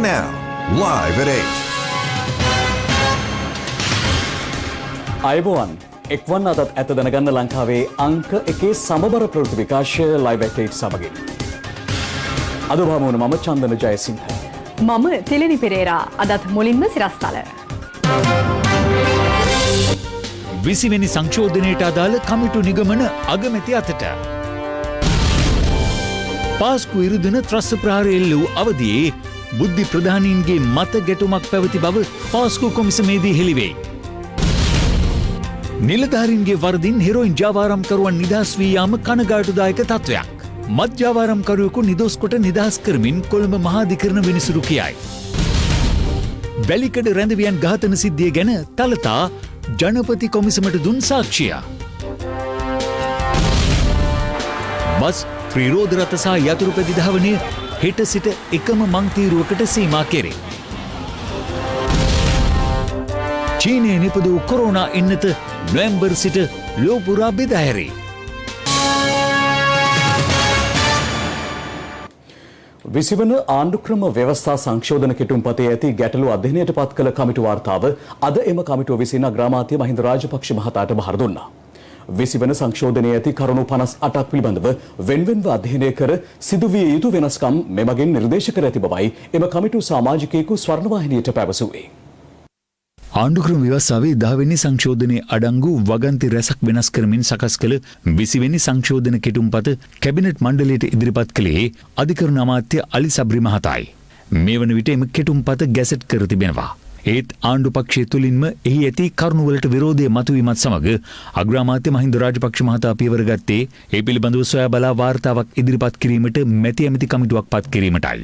now, live at 8. අයබෝවන් එක්වන් අදත් ඇත දැනගන්න ලංකාවේ අංක එකේ සමබර ප්‍රවෘත්ති විකාශය ලයිව් at 8 සමගින්. අද භාමුවන මම චන්දන ජයසිංහ. මම තෙලෙනි පෙරේරා. අදත් මුලින්ම සිරස්තල. 20 වෙනි සංශෝධනයට අදාළ කමිටු නිගමන අගමැති අතට. පාස්කු ඉරුදින ත්‍රස්ස ප්‍රහාරය එල්ල වූ අවදියේ බුද්ධි ප්‍රධානීන්ගේ මත ගැටුමක් පැවති බව පාස්කු කොමිසමේදී හෙළිවෙයි. නිලධාරීන්ගේ වරදින් හෙරොයින් ජාවාරම්කරුවන් නිදහස් වී යාම කනගාටුදායක තත්ත්වයක්. මත් ජාවාරම්කරුවෙකු නිදොස් කොට නිදහස් කරමින් කොළඹ මහාධිකරණ විනිසුරු කියයි. වැලිකඩ රැඳවියන් ඝාතන සිද්ධිය ගැන තලතා ජනපති කොමිසමට දුන් සාක්ෂිය. බස් ත්‍රිරෝධ රථ සහ යතුරු පැදි ධාවනය හෙට සිට එකම මංතීරුවකට සීමා කෙරේ. චීනයේ නිපදූ කොරෝනා එන්නත නොවැම්බර් සිට ලෝපුරා බෙදා හැරේ. විසිවන ආණ්ඩුක්‍රම ව්‍යවස්ථා සංශෝධන කෙටුම්පතේ ඇති ගැටලු අධ්‍යයනයට පත් කළ කමිටු වාර්තාව අද එම කමිටුව විසින් අග්‍රාමාත්‍ය මහින්ද රාජපක්ෂ මහතාට බහර දුන්නා. විසිවන සංශෝධනයේ ඇති කරුණු 58ක් පිළිබඳව වෙන්වෙන්ව අධ්‍යයනය කර සිදුවිය යුතු වෙනස්කම් මෙමගින් නිර්දේශ කර ඇති බවයි එම කමිටු සමාජිකයෙකු ස්වර්ණවාහිනියට පැවසුවේ. ආණ්ඩුක්‍රම ව්‍යවස්ථාවේ 10 වෙනි සංශෝධනයේ අඩංගු වගන්ති රැසක් වෙනස් කරමින් සකස් කළ 20 වෙනි සංශෝධන කෙටුම්පත කැබිනට් මණ්ඩලයට ඉදිරිපත් කළේ අධිකරණ අමාත්‍ය අලි සබ්රි මහතායි. මේ වන විට එම කෙටුම්පත ගැසට් කර තිබෙනවා. ඒත් ආණ්ඩු පක්ෂය තුළින්ම එහි ඇති කරුණුවලට විරෝධය මතුවීමත් සමග අග්‍රාමාත්‍ය මහින්ද රාජපක්ෂ මහතා පියවර ගත්තේ ඒ පිළිබඳව සොයා බලා වාර්තාවක් ඉදිරිපත් කිරීමට මැති ඇමති කමිටුවක් පත් කිරීමටයි.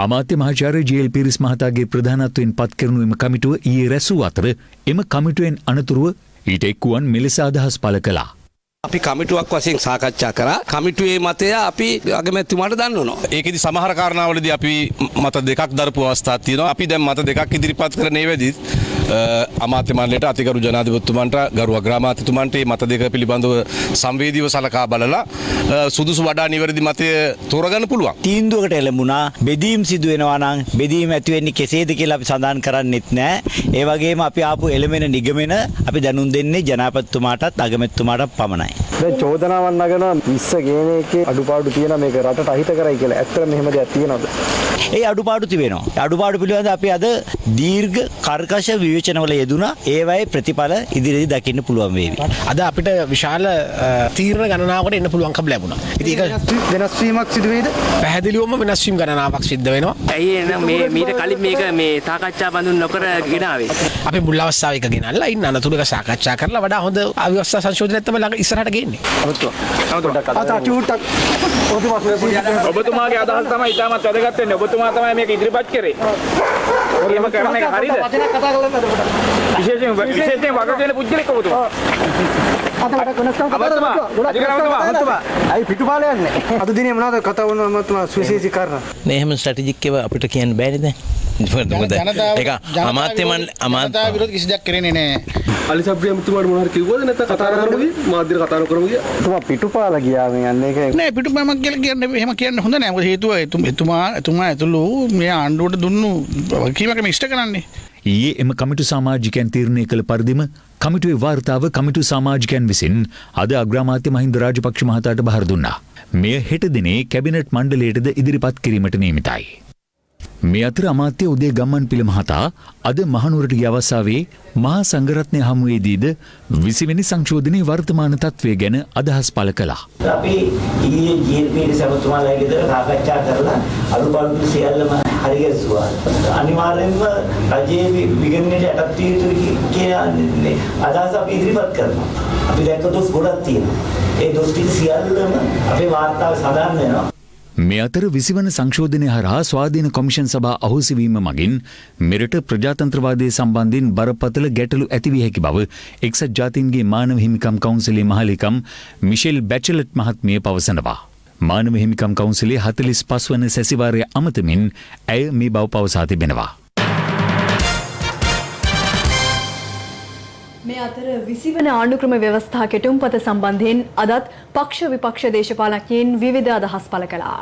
අමාත්‍ය මහාචාර්ය ජී.එල්. පීරිස් මහතාගේ ප්‍රධානත්වයෙන් පත් කරනු එම කමිටුව ඊයේ රැසූ අතර එම කමිටුවෙන් අනතුරුව ඊට එක්වුවන් මෙලෙස අදහස් පළ කළා. අපි කමිටුවක් වශයෙන් සාකච්ඡා කරා. කමිටුවේ මතය අපි අගමැතිතුමාට දන්වනවා. ඒකෙදි සමහර කාරණාවලදී අපි මත දෙකක් දරපු අවස්ථා තියෙනවා. අපි දැන් මත දෙකක් ඉදිරිපත් කරන්නේ වෙදිත් අමාත්‍ය මණ්ඩලයට අතිගරු ජනාධිපතිතුමන්ට ගරු අග්‍රාමාත්‍යතුමන්ට මේ මත දෙක පිළිබඳව සංවේදීව සලකා බලලා සුදුසු වඩා නිවැරදි මතය තෝරගන්න පුළුවන්. තීන්දුවකට එළඹුණා බෙදීම් සිදු වෙනවා නම් බෙදීම් ඇති වෙන්නේ කෙසේද කියලා අපි සඳහන් කරන්නෙත් නැහැ. ඒ වගේම අපි ආපු එළමෙන නිගමන අපි දැනුම් දෙන්නේ ජනාධිපතිතුමාටත් අගමැතිතුමාටත් පමණයි. දැන් චෝදනාවක් නගන 20 ගේන එකේ අඩුපාඩු තියෙන මේක රටට අහිත කරයි කියලා. ඇත්තටම මෙහෙම දෙයක් තියෙනවද? ඒ අඩුපාඩු තිබෙනවා. අඩුපාඩු පිළිබඳව අපි අද දීර්ඝ කර්කශ විවේචනවල යෙදුණා. ඒවයේ ප්‍රතිඵල ඉදිරියේදී දකින්න පුළුවන් වේවි. අද අපිට විශාල තීරණ ගණනාවකට එන්න පුළුවන්කම ලැබුණා. ඉතින් ඒක වෙනස් වීමක් සිදු වෙයිද? පැහැදිලිවම වෙනස් වීම ගණනාවක් සිද්ධ වෙනවා. ඇයි එහෙනම් මීට කලින් මේක මේ සාකච්ඡා බඳුන් නොකර ගෙනාවේ? අපි මුල් අවස්ථාවේ එක ගෙනල්ලා ඉන්න අනතුරුක සාකච්ඡා කරලා වඩා හොඳ අවස්ථා සංශෝධනයක් තමයි ළඟ ඉස්සරහට ගේන්නේ. ඔබතුමාගේ අදහස් තමයි ඉතාමත් වැදගත් වෙන්නේ. ඔබතුමා තමයි මේක ඉදිරිපත් කරේ. එහෙම කරන එක හරියද? විශේෂයෙන් වග දෙන පුද්ගලෙක් ඔබතුමා. අයි පිටුපාල යන්නේ. අද දිනේ මොනවද කතා වුණා මතුමා සුවිශේෂී කාරණා. මේ එහෙම ස්ට්‍රැටජික් එක අපිට කියන්න බෑනේ දැන්. ඒක අමාත්‍ය විරෝධ කිසි දෙයක් කරන්නේ නැහැ. අලි සබ්‍රි අමතුමාට මොනවාර කිව්වද නැත්නම් කතා කරමුද? මාධ්‍යට කතා කරමුද? තුමා පිටුපාල ගියා මේ යන්නේ ඒක. නෑ පිටුපාමක් කියලා කියන්නේ එහෙම කියන්න හොඳ නෑ. මොකද හේතුව එතුමා ඇතුළු මේ ආණ්ඩුවට දුන්නු වගකීමක මිෂ්ඨ කරන්නේ. ඊයේ එම කමිටු සමාජිකයන් තීරණය කළ පරිදිම කමිටුවේ වාර්තාව කමිටු සමාජිකයන් විසින් අද අග්‍රාමාත්‍ය මහින්ද රාජපක්ෂ මහතාට බහර දුන්නා. මෙය හෙට දිනේ කැබිනට් මණ්ඩලයටද ඉදිරිපත් කිරීමට නියමිතයි. මේ අතර අමාත්‍ය උදේ ගම්මන් පිළ මහතා අද මහනුවරට ගිය අවස්ථාවේ මහා සංඝරත්නය හමුවේදීද 20 වෙනි සංශෝධනයේ වර්තමාන තත්ත්වය ගැන අදහස් පළ කළා. අපි ඊයේ ජී.එල්. සභාතුමාලා ගෙදර සාකච්ඡා කරලා අලුපාඩු සියල්ලම හරිගැස්සුවා. අනිවාර්යයෙන්ම රජයේ විගණනයට යටත් විය යුතුයි කියන අදහස අපි ඉදිරිපත් කරනවා. අපි දැක්ක දොස් ගොඩක් තියෙනවා. ඒ දොස් ටික සියල්ලම අපේ වාර්තාවේ සඳහන් වෙනවා. මේ අතර 20 වන සංශෝධනය හරහා ස්වාධීන කොමිෂන් සභා අහෝසිවීම මගින් මෙරට ප්‍රජාතන්ත්‍රවාදය සම්බන්ධයෙන් බරපතල ගැටලු ඇතිවිය හැකි බව එක්සත් ජාතීන්ගේ මානව හිමිකම් කවුන්සිලේ මහලේකම් මිෂෙල් බැචලට් මහත්මිය පවසනවා. මානව හිමිකම් කවුන්සිලේ 45 වන සැසිවාරය අමතමින් ඇය මේ බව පවසා තිබෙනවා. මේ අතර 20 වන ආණ්ඩුක්‍රම ව්‍යවස්ථා කෙටුම්පත සම්බන්ධයෙන් අදත් පක්ෂ විපක්ෂ දේශපාලඥයින් විවිධ අදහස් පළ කළා.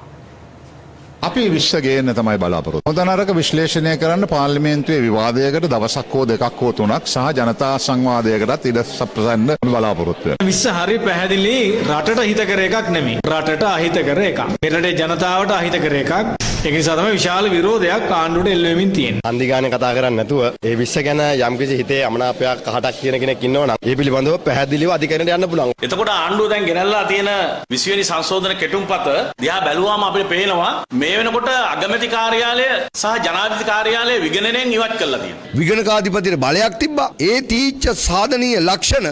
අපි විශ්ව ගේන්න තමයි බලාපොරොත්තු. හොඳ නරක විශ්ලේෂණය කරන්න පාර්ලිමේන්තුවේ විවාදයකට දවසක් හෝ දෙකක් හෝ තුනක් සහ ජනතා සංවාදයකටත් ඉඩ සපයන්න බලාපොරොත්තු වෙනවා. විශ්ව හරි පැහැදිලි රටට හිත කර එකක් නෙමෙයි. රටට අහිත කර එකක්. මෙරටේ ජනතාවට අහිත කර එකක්. ඒක නිසා තමයි විශාල විරෝධයක් ආණ්ඩුවට එල්ල වෙමින් තියෙන්නේ. හන්දි ගානේ කතා කරන්නේ නැතුව ඒ විශ්ව ගැන යම්කිසි හිතේ අමනාපයක් කහටක් කියන කෙනෙක් ඉන්නවනම් ඒ පිළිබඳව පැහැදිලිව අධිකරණයට යන්න පුළුවන්. එතකොට ආණ්ඩුව දැන් ගෙනල්ලා තියෙන 20 වෙනි සංශෝධන කෙටුම්පත දිහා බැලුවාම අපිට පේනවා මේ වෙනකොට අගමැති කාර්යාලය සහ ජනාධිපති කාර්යාලය විගණනයෙන් ඉවත් කරලා තියෙනවා. විගණකාධිපතිට බලයක් තිබ්බා. ඒ තීච්ඡ සාධනීය ලක්ෂණ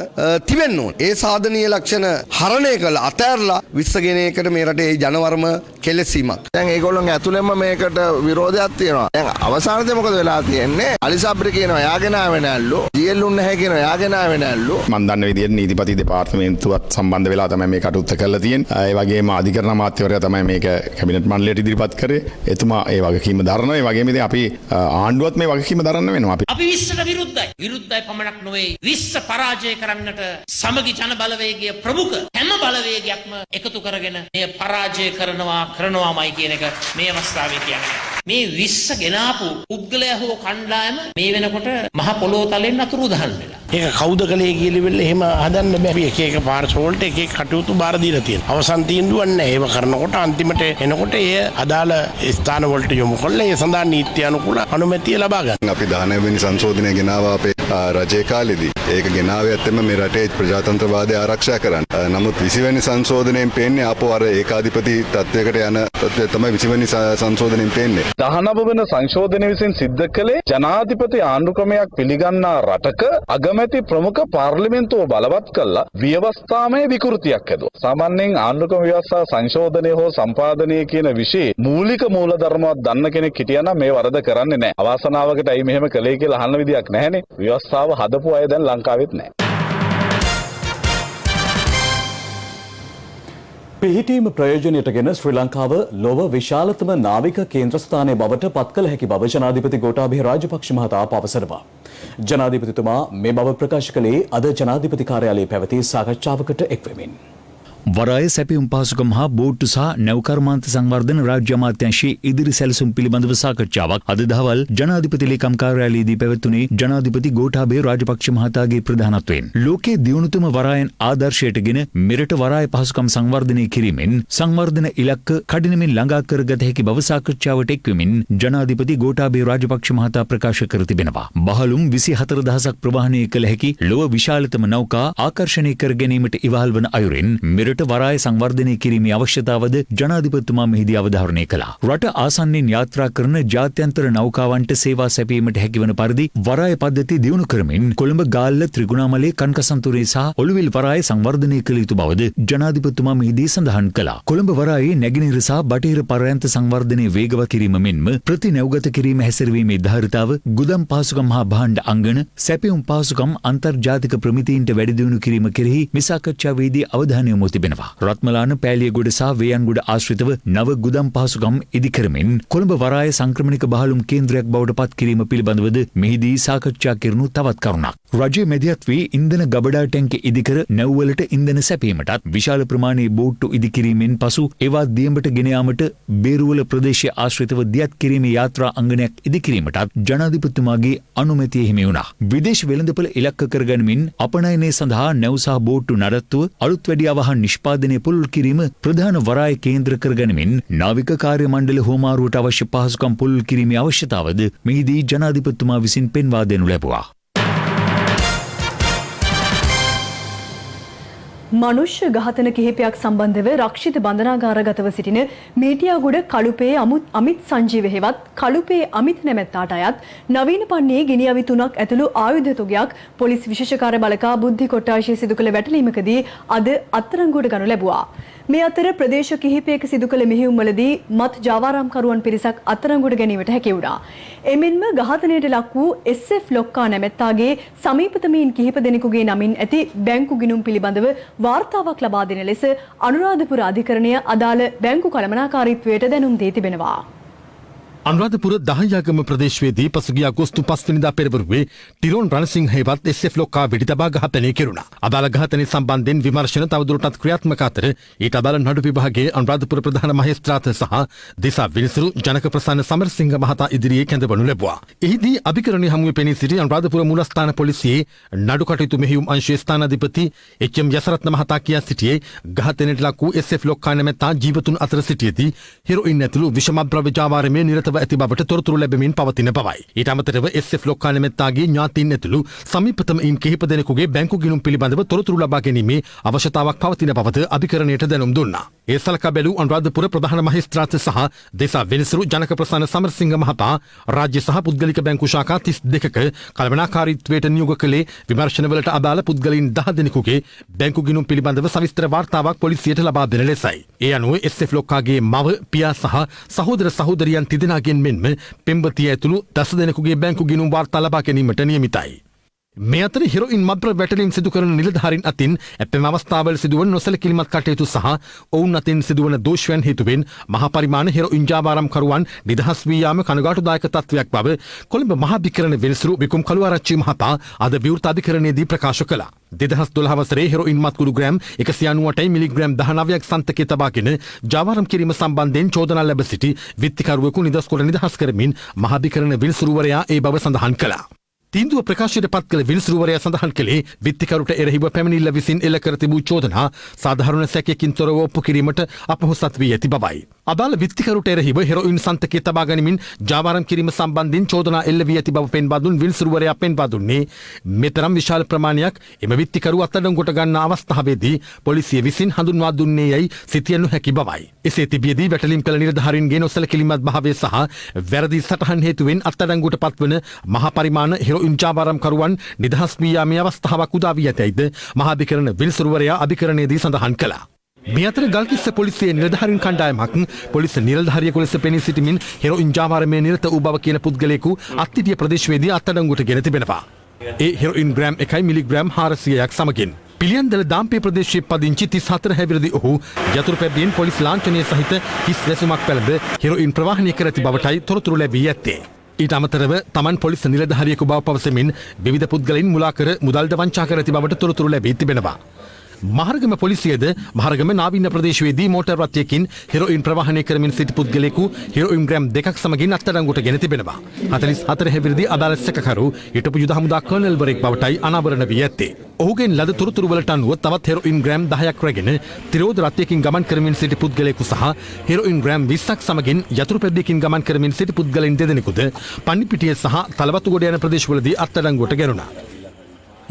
තිබෙන්න ඕන. ඒ සාධනීය ලක්ෂණ හරණය කළ අතෑරලා විශ්වගෙන එකට මේ රටේ ජනවර්ම කෙලෙසීමක්. දැන් ඒගොල්ලෝගේ ඇතුළෙන්ම මේකට විරෝධයක් තියෙනවා. දැන් අවසානයේ මොකද වෙලා තියෙන්නේ? අලිසබ්රි කියනවා යාගෙන ආවේ නැල්ලු. ජීඑල් නැහැ කියනවා යාගෙන ආවේ නැල්ලු. මම දන්න විදිහට නීතිපති දෙපාර්තමේන්තුවත් සම්බන්ධ වෙලා තමයි මේ කටයුත්ත කරලා තියෙන්නේ. ඒ වගේම අධිකරණ අමාත්‍යවරයා තමයි මේක කැබිනට් මණ්ඩලයට ඉදිරිපත් කරේ. එතුමා ඒ වගකීම දරනවා. ඒ වගේම ඉතින් අපි ආණ්ඩුවත් මේ වගකීම දරන්න වෙනවා. අපි විශ්වට විරුද්ධයි. විරුද්ධයි පමණක් නොවේ. විශ්ව පරාජය කරන්නට සමගි ජන බලවේගය ප්‍රමුඛ හැම බලවේගයක්ම එකතු කරගෙන මේ පරාජය කරනවාමයි කියන එක මේ අවස්ථාවේ කියන්නේ. මේ විශ්ව ගෙනාපු පුද්ගලයා හෝ කණ්ඩායම මේ වෙනකොට මහ පොළොව තලෙන් අතුරු දහන් වෙලා. ඒක කවුද කලේ කියලා වෙල එහෙම හදන්න බෑ. එක එක පාර්ශ වලට එක එක කටයුතු බාර දීලා තියෙනවා. අවසන් තීන්දුවක් නැහැ. ඒව කරනකොට අන්තිමට එනකොට ඒ අදාළ ස්ථාන වලට යොමු කරලා ඒ සඳහා නීති අනුකූල අනුමැතිය ලබා ගන්න. අපි 19 වෙනි සංශෝධනය ගෙනාවා අපේ රජයේ කාලෙදී. ඒක ගෙනාවේ ඇත්තම මේ රටේ ප්‍රජාතන්ත්‍රවාදය ආරක්ෂා කරන්න. නමුත් 20 වෙනි සංශෝධනයෙන් පේන්නේ අපෝ අර ඒකාධිපති තත්වයකට යන තත්වය තමයි 20 වෙනි සංශෝධනයෙන් පේන්නේ. 19 වෙනි සංශෝධනය විසින් සිද්ධ කළේ ජනාධිපති ආණ්ඩු ක්‍රමයක් පිළිගන්නා රටක අගමැති ප්‍රමුඛ පාර්ලිමේන්තුව බලවත් කළා ව්‍යවස්ථාමය විකෘතියක් ඇදුවා. සාමාන්‍යයෙන් ආණ්ඩු ක්‍රම ව්‍යවස්ථා සංශෝධනය හෝ සම්පාදනය කියන විෂය මූලික මූලධර්මවත් දන්න කෙනෙක් හිටියනම් මේ වරද කරන්නේ නැහැ. අවාසනාවකට අයි මෙහෙම කළේ කියලා අහන්න විදියක් නැහැනේ. ව්‍යවස්ථාව හදපු අය දැන් ලංකාවෙත් නැහැ. පිහිටීම ප්‍රයෝජනයටගෙන ශ්‍රී ලංකාව ලොව විශාලතම නාවික කේන්ද්‍රස්ථානය බවට පත් කළ හැකි බව ජනාධිපති ගෝඨාභය රාජපක්ෂ මහතා පවසනවා. ජනාධිපතිතුමා මේ බව ප්‍රකාශ කළේ අද ජනාධිපති කාර්යාලයේ පැවති සාකච්ඡාවකට එක්වෙමින්. වරාය සැපියුම් පහසුකම් හා බෝට්ටු සහ නැවකර්මාන්ත සංවර්ධන රාජ්‍ය අමාත්‍යාංශයේ ඉදිරි සැලසුම් පිළිබඳව සාකච්ඡාවක් අද දහවල් ජනාධිපති ලේකම් කාර්යාලයේදී පැවැත්වුණේ ජනාධිපති ගෝඨාභය රාජපක්ෂ මහතාගේ ප්‍රධානත්වයෙන්. ලෝකයේ දියුණුතම වරායන් ආදර්ශයටගෙන මෙරට වරාය පහසුකම් සංවර්ධනය කිරීමෙන් සංවර්ධන ඉලක්ක කඩිනමින් ළඟා කරගත හැකි බව සාකච්ඡාවට එක්වෙමින් ජනාධිපති ගෝඨාභය රාජපක්ෂ මහතා ප්‍රකාශ කර තිබෙනවා. බහලුම් 24000ක් ප්‍රවාහනය කළ හැකි ලොව විශාලතම නෞකා ආකර්ෂණය කර ගැනීමට ඉවහල් වන අයුරින් මෙරට වරාය සංවර්ධනය කිරීමේ අවශ්‍යතාවද ජනාධිපතිතුමා මෙහිදී අවධාරණය කළා. රට ආසන්නයෙන් යාත්‍රා කරන ජාත්‍යන්තර නෞකාවන්ට සේවා සැපීමට හැකිවන පරිදි වරාය පද්ධති දියුණු කරමින් කොළඹ ගාල්ල ත්‍රිගුණාමලේ කන්කසන්තුරේ සහ ඔළුවිල් වරාය සංවර්ධනය කළ යුතු බවද ජනාධිපතිතුමා මෙහිදී සඳහන් කළා. කොළඹ වරායේ නැගෙනහිර සහ බටහිර පර්යන්ත සංවර්ධනය වේගවත් කිරීම මෙන්ම ප්‍රතිනැව්ගත කිරීම හැසිරවීමේ ධාරිතාව ගුදම් පහසුකම් හා භාණ්ඩ අංගන සැපයුම් පහසුකම් අන්තර්ජාතික ප්‍රමිතීන්ට වැඩි දියුණු කිරීම කෙරෙහි මේ සාකච්ඡාවේදී අවධානය යොමු තිබෙනවා. රත්මලාන පෑලියගොඩ සහ වේයන්ගොඩ ආශ්‍රිතව නව ගුදම් පහසුකම් ඉදි කරමින් කොළඹ වරාය සංක්‍රමණික බහලුම් කේන්ද්‍රයක් බවට පත් කිරීම පිළිබඳවද මෙහිදී සාකච්ඡා කෙරුණු තවත් කරුණක්. රජයේ මැදිහත් වී ඉන්ධන ගබඩා ටැංක ඉදිකර නැව්වලට ඉන්ධන සැපීමටත් විශාල ප්‍රමාණයේ බෝට්ටු ඉදි කිරීමෙන් පසු ඒවා දියඹට ගෙන යාමට බේරුවල ප්‍රදේශය ආශ්‍රිතව දියත් කිරීමේ යාත්‍රා අංගනයක් ඉදි කිරීමටත් ජනාධිපතිතුමාගේ අනුමැතිය හිමි වුණා. විදේශ වෙළඳපොළ ඉලක්ක කරගනිමින් අපනයනය සඳහා නැව් සහ බෝට්ටු නඩත්තුව අලුත් වැඩියා වහන් නිෂ්පාදනය පුළුල් කිරීම ප්‍රධාන වරාය කේන්ද්‍ර කරගනිමින් නාවික කාර්ය මණ්ඩල හෝමාරුවට අවශ්‍ය පහසුකම් පුළුල් කිරීමේ අවශ්‍යතාවද මෙහිදී ජනාධිපතිතුමා විසින් පෙන්වා දෙනු ලැබුවා. මනුෂ්‍ය ඝාතන කිහිපයක් සම්බන්ධව රක්ෂිත බන්ධනාගාරගතව සිටින මීටියාගොඩ කළුපේ අමිත් සංජීව හේවත් කළුපේ අමිත් නැමැත්තාට අයත් නවීන පන්නේ ගිනි අවි 3ක් ඇතුළු ආයුධ තොගයක් පොලිස් විශේෂ බලකා බුද්ධි කොට්ටාශය සිදු කළ වැටලීමකදී අද අත්අඩංගුවට ගනු ලැබුවා. මේ අතර ප්‍රදේශ කිහිපයක සිදු කළ මෙහෙයුම්වලදී මත් ජාවාරම්කරුවන් පිරිසක් අත්අඩංගුවට ගැනීමට හැකි වුණා. එමෙන්ම ඝාතනයට ලක් වූ SF ලොක්කා නැමැත්තාගේ සමීපතමීන් කිහිප දෙනෙකුගේ නමින් ඇති බැංකු ගිණුම් පිළිබඳව වාර්තාවක් ලබා දෙන ලෙස අනුරාධපුර අධිකරණය අදාළ බැංකු කළමනාකාරීත්වයට දැනුම් දී තිබෙනවා. අනුරාධපුර දහයාගම ප්‍රදේශයේදී පසුගිය අගෝස්තු 5 වෙනිදා පෙරවරුවේ ටිරෝන් රණසිංහ හෙවත් SF ලොක්කා වෙඩිතබා ඝාතනය කෙරුණා. අදාළ ඝාතනය සම්බන්ධයෙන් විමර්ශන තවදුරටත් ක්‍රියාත්මක අතර ඊට අදාළ නඩු විභාගයේ අනුරාධපුර ප්‍රධාන මහේස්ත්‍රාත සහ දිසා විනිසුරු ජනක ප්‍රසන්න සමරසිංහ මහතා ඉදිරියේ කැඳවනු ලැබුවා. එහිදී අධිකරණයේ හමුවේ පෙනී සිටි අනුරාධපුර මූලස්ථාන පොලිසියේ නඩු කටයුතු මෙහෙයුම් අංශයේ ස්ථානාධිපති එච්.එම්. යසරත්න මහතා කියා සිටියේ ඝාතනයට ලක් වූ SF ලොක්කා නැමැත්තා ජීවතුන් අතර සිටියේදී හෙරොයින් ඇතුළු විෂමද්‍රව්‍ය ජාවාරමේ නිරතව ඇති බවට තොරතුරු ලැබෙමින් පවතින බවයි. ඊට අමතරව SF ලොක්කා නැමැත්තාගේ ඥාතීන් ඇතුළු සමීපතමයින් කිහිප දෙනෙකුගේ බැංකු ගිණුම් පිළිබඳව තොරතුරු ලබා ගැනීමේ අවශ්‍යතාවක් පවතින බවද අධිකරණයට දැනුම් දුන්නා. ඒ සලකා බැලූ අනුරාධපුර ප්‍රධාන මහේස්ත්‍රාත සහ දෙසා වෙනසුරු ජනක ප්‍රසන්න සමරසිංහ මහතා රාජ්‍ය සහ පුද්ගලික බැංකු ශාඛා 32ක කළමනාකාරීත්වයට නියෝග කළේ විමර්ශනවලට අදාළ පුද්ගලයන් 10 දෙනෙකුගේ බැංකු ගිණුම් පිළිබඳව සවිස්තර වාර්තාවක් පොලිසියට ලබා දෙන ලෙසයි. ඒ අනුව SF ලොක්කාගේ මව පියා සහ සහෝදර සහෝදරියන් තිදෙනාගෙන් මෙන්ම පෙම්වතිය ඇතුළු 10 දෙනෙකුගේ බැංකු ගිණුම් වාර්තා ලබා ගැනීමට නියමිතයි. මේ අතර හෙරොයින් මද්ද්‍රව්‍ය වැටලීම් සිදු කරන නිලධාරීන් අතින් ඇතැම් අවස්ථාවල සිදුවන නොසැලකිලිමත් කටයුතු සහ ඔවුන් අතින් සිදුවන දෝෂයන් හේතුවෙන් මහා පරිමාණ හෙරොයින් ජාවාරම්කරුවන් නිදහස් වී යාම කනගාටුදායක තත්ත්වයක් බව කොළඹ මහාධිකරණ වෙනසුරු විකුම් කළුආරච්චි මහතා අද විවෘත අධිකරණයේදී ප්‍රකාශ කළා. 2012 වසරේ හෙරොයින් මත්කුඩු ග්‍රෑම් 198 මිලිග්‍රෑම් 19ක් සන්තකයේ තබාගෙන ජාවාරම් කිරීම සම්බන්ධයෙන් චෝදනා ලැබ සිටි විත්තිකරුවෙකු නිදහස් කොට නිදහස් කරමින් මහාධිකරණ වෙනසුරුවරයා ඒ බව සඳහන් කළා. තීන්දුව ප්‍රකාශයට පත් කළ විනිසුරුවරයා සඳහන් කළේ විත්තිකරුට එරෙහිව පැමිණිල්ල විසින් එල්ල කර තිබූ චෝදනා සාධාරණ සැකයකින් තොරව ඔප්පු කිරීමට අපොහොසත් වී ඇති බවයි. අදාළ විත්තිකරුට එරෙහිව හෙරොයින් සන්තකයේ තබා ගැනීමෙන් ජාවාරම් කිරීම සම්බන්ධයෙන් චෝදනා එල්ල වී ඇති බව පෙන්වා දුන් විනිසුරුවරයා පෙන්වා දුන්නේ මෙතරම් විශාල ප්‍රමාණයක් එම විත්තිකරු අත්අඩංගුවට ගන්නා අවස්ථාවේදී පොලිසිය විසින් හඳුන්වා දුන්නේ යයි සිතිය නොහැකි බවයි. එසේ තිබියදී වැටලීම් කළ නිලධාරීන්ගේ නොසැලකිලිමත් භාවය සහ වැරදි සටහන් හේතුවෙන් අත්අඩංගුවට පත්වන මහා පරිමාණ හෙරොයින් ජාවාරම්කරුවන් නිදහස් වී යාමේ අවස්ථාවක් උදා වී ඇතැයිද මහාධිකරණ විනිසුරුවරයා අධිකරණයේදී සඳහන් කළා. මේ අතර ගල්කිස්ස පොලිසියේ නිලධාරීන් කණ්ඩායමක් පොලිස් නිලධාරියෙකු ලෙස පෙනී සිටමින් හෙරොයින් ජාවාරමේ නිරත වූ බව කියන පුද්ගලයෙකු අත්තිටිය ප්‍රදේශයේදී අත්අඩංගුවට ගෙන තිබෙනවා. ඒ හෙරොයින් ග්‍රෑම් 1 මිලිග්‍රෑම් 400ක් සමගින් පිළියන්දල දාම්පේ ප්‍රදේශයේ පදිංචි 34 හැවිරිදි ඔහු යතුරු පැබ්බියෙන් පොලිස් ලාංඡනය සහිත හිස් වැසුමක් පැළඳ හෙරොයින් ප්‍රවාහනය කර ඇති බවටයි තොරතුරු ලැබී ඇත්තේ. ඊට අමතරව තමන් පොලිස් නිලධාරියෙකු බව පවසමින් විවිධ පුද්ගලයන් මුලා කර මුදල්ද වංචා කර ඇති බවට තොරතුරු ලැබී තිබෙනවා. මහරගම පොලිසියද මහරගම නාවින්න ප්‍රදේශයේදී මෝටර් රථයකින් හෙරොයින් ප්‍රවාහනය කරමින් සිටි පුද්ගලයෙකු හෙරොයින් ග්‍රෑම් 2ක් සමගින් අත්අඩංගුවට ගෙන තිබෙනවා. 44 හැවිරිදි අදාළ සැකකරු හිටපු යුද හමුදා කර්නල්වරයෙක් බවටයි අනාවරණ වී ඇත්තේ. ඔහුගෙන් ලද තොරතුරු වලට අනුව තවත් හෙරොයින් ග්‍රෑම් 10ක් රැගෙන තිරෝධ රථයකින් ගමන් කරමින් සිටි පුද්ගලයෙකු සහ හෙරොයින් ග්‍රෑම් 20ක් සමගින් යතුරු පැද්දකින් ගමන් කරමින් සිටි පුද්ගලයන් දෙදෙනෙකුද පන්නිපිටිය සහ තලවතුගොඩ යන ප්‍රදේශවලදී අත්අඩංගුවට ගැනුණා.